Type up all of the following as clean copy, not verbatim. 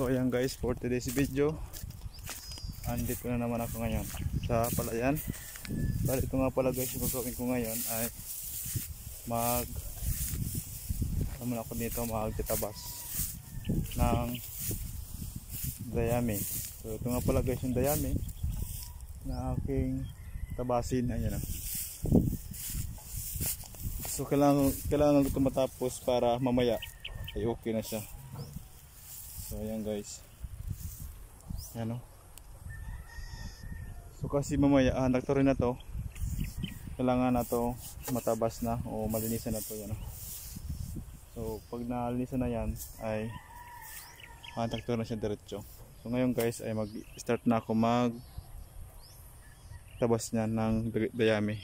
So ayan guys, for today's video, andito na naman ako ngayon sa palayan. Bali ito nga pala guys, yung gagawin ko ngayon ay ako dito magtitabas ng dayami. So ito nga pala guys yung dayami na aking tabasin. Ayan o. So kailangan ito matapos para mamaya ay okay na siya. So ayan guys, ayan o. So kasi mamaya nagtuloy na to, kailangan na to matabas na o malinisan na to. Yan o. So pag nalinisan na yan ay nagtuloy na siya diretso. So ngayon guys ay mag start na ako mag tabas niya ng dayami.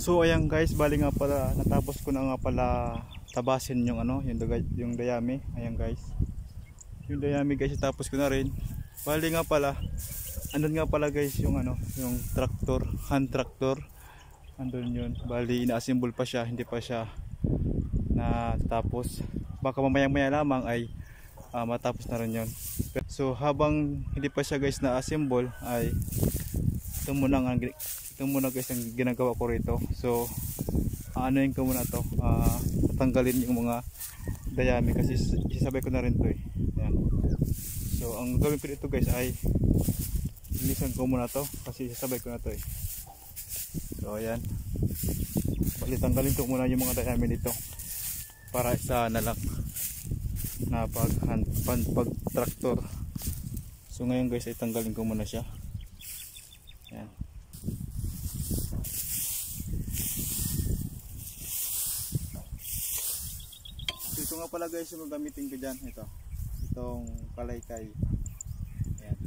So ayan guys, bali nga pala natapos ko na nga pala tabasin yung ano, yung dayami. Ayan guys. Yung dayami guys, tapos ko na rin. Bali nga pala, andun nga pala guys yung ano, yung tractor, hand tractor. Andun yun. Bali ina-assemble pa siya, hindi pa siya na tapos. Baka mamaya-maya lamang ay matapos na rin yun. So habang hindi pa siya guys na-assemble ay ito muna guys ang ginagawa ko rito. So aanoin ko muna to, tatanggalin yung mga dayami kasi isasabay ko na rin to eh. Ayan. So ang gawin ko dito guys ay linisan ko muna to kasi isasabay ko na to eh. So ayan, bali tanggalin ko muna yung mga dayami dito para isa na lang na pag traktor. So ngayon guys ay tanggalin ko muna siya. Ayan. So ito nga pala guys yung gagamitin ko dyan. Itong kalaykay. Ayan.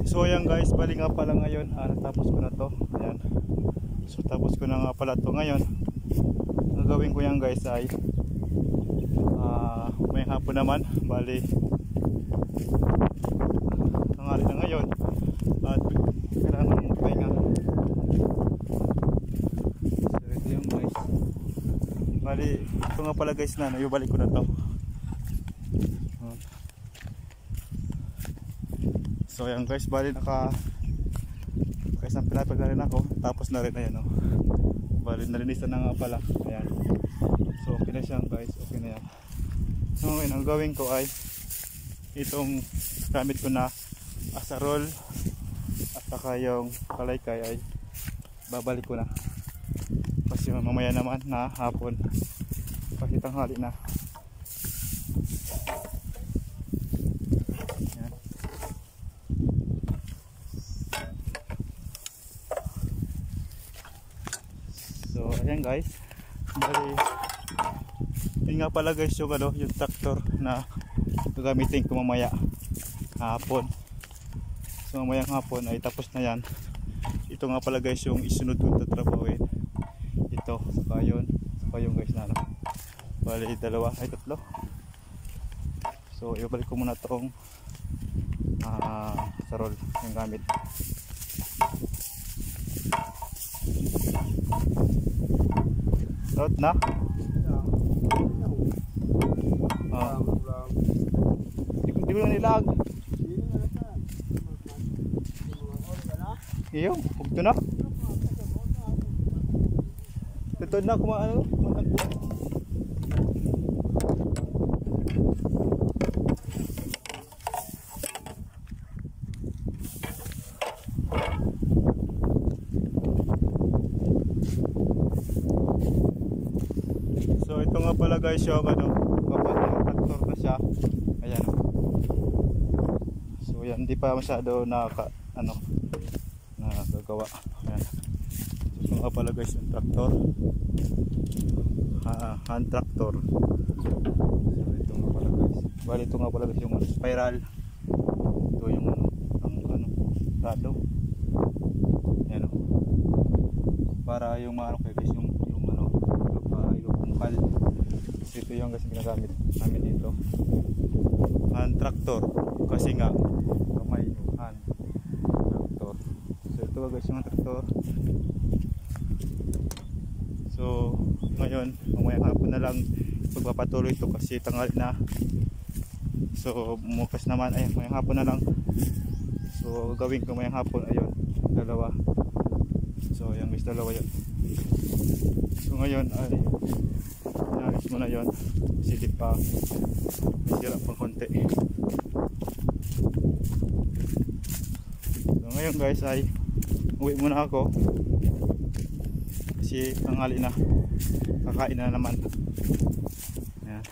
So ayan guys, bali nga pala ngayon, natapos ko na to. Ayan. So tapos ko na nga pala to ngayon. Ang gawin ko yan guys ay may hapon naman, bali tanghali na ngayon at kailangan ng pahinga. So ito yung guys, bali ito nga pala guys na ibalik ko na to. So ayan guys, bali isang pinapag na rin ako, tapos na rin. Ayan o, bali nalinisan na nga pala. Ayan. So okay na siya guys, okay na yan. So ngayon ang gawin ko ay itong gamit ko na asarol at saka yung kalaykay ay babalik ko na kasi mamaya naman na hapon kasi tanghali na. So ayan guys, bali yun nga pala guys yung, yung tractor na gagamitin ko mamaya. hapon. So mamayang hapon ay tapos na yan. Ito nga pala guys yung isunod kong tatrabawin. Ito, saka yun guys na ano. Bali dalawa ay tatlo. So ibalik ko muna itong sarol yung gamit. Out na? Di ko na nilag. Iyo, hugto na. Tutod na kumaano, kumatagpo. So ito nga pala guys yung ano, kapag traktor na siya. Ayan. So yan, hindi pa masyado nagagawa. Ayan. So ito nga pala guys yung traktor. Hand tractor. So ito nga pala guys. Bali ito nga pala guys yung spiral. Ito yung rado. Ayan o. Para yung ano kayo guys, yung ilupungkal. Kasi ito yung guys ginagamit namin dito. Hand tractor. Kasi nga kamay hand tractor. So ito guys yung hand tractor. So ngayon mamayang hapon na lang magpapatuloy ito kasi tanghali na. So bukas naman ay mamayang hapon na lang. So gawin ko mamayang hapon ayun, dalawa. So yung guys dalawa yun. So ngayon ay inaayos mo na yun. Silip pa, sirap pang konti. So ngayon guys ay uwi muna ako kasi tanghali na, kakain na naman. Ayan.